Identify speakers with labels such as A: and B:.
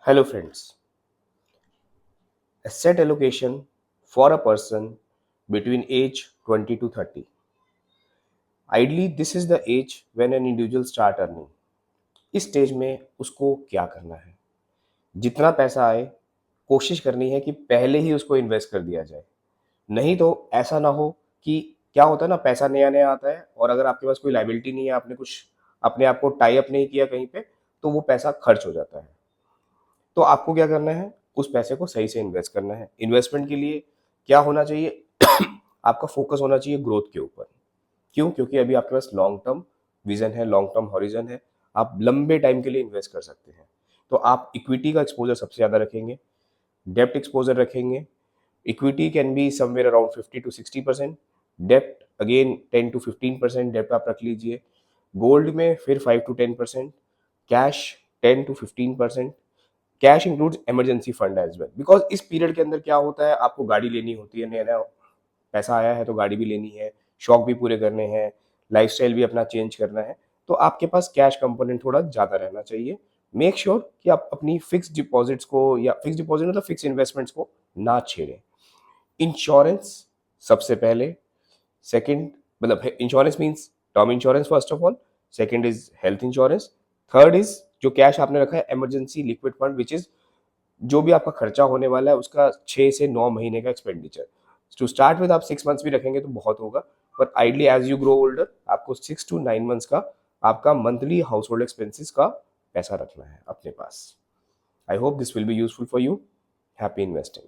A: Hello friends, asset allocation for a person between age 20 to 30. Ideally, this is the age when an individual start earning. इस stage में उसको क्या करना है? जितना पैसा आए, कोशिश करनी है कि पहले ही उसको इन्वेस्ट कर दिया जाए। नहीं तो ऐसा ना हो कि क्या होता है ना, पैसा नया नया आता है और अगर आपके पास कोई लाइबिलिटी नहीं है, आपने कुछ अपने आप को टाई अप नहीं किया कहीं पे, तो वो पैसा खर्च हो जाता है। तो आपको क्या करना है, उस पैसे को सही से इन्वेस्ट करना है। इन्वेस्टमेंट के लिए क्या होना चाहिए? आपका फोकस होना चाहिए ग्रोथ के ऊपर। क्यों? क्योंकि अभी आपके पास लॉन्ग टर्म विजन है, लॉन्ग टर्म हॉरिजन है, आप लंबे टाइम के लिए इन्वेस्ट कर सकते हैं। तो आप इक्विटी का एक्सपोजर सबसे ज़्यादा रखेंगे, डेप्ट एक्सपोजर रखेंगे। Equity can be somewhere around 50 to 60%, डेप्ट अगेन 10 to 15% डेप्ट आप रख लीजिए। गोल्ड में फिर 5 to 10%, cash 10 to 15%। Cash includes emergency fund as well, because इस पीरियड के अंदर क्या होता है, आपको गाड़ी लेनी होती है, नया नया पैसा आया है तो गाड़ी भी लेनी है, शौक भी पूरे करने हैं, लाइफस्टाइल भी अपना चेंज करना है। तो आपके पास कैश कंपोनेंट थोड़ा ज़्यादा रहना चाहिए। मेक श्योर कि आप अपनी फिक्स डिपॉजिट्स को, या फिक्स डिपॉजिट मतलब फिक्स इन्वेस्टमेंट्स को ना छेड़ें। इंश्योरेंस सबसे पहले, सेकंड मतलब insurance means term insurance first of all, second is health insurance, third is जो कैश आपने रखा है emergency liquid fund, which is जो भी आपका खर्चा होने वाला है उसका 6 से 9 महीने का एक्सपेंडिचर। टू स्टार्ट विद आप 6 मंथ्स भी रखेंगे तो बहुत होगा, पर ideally as you grow older आपको 6 to 9 मंथ्स का आपका मंथली हाउस होल्ड एक्सपेंसिस का पैसा रखना है अपने पास। I hope this will be useful for you. Happy investing.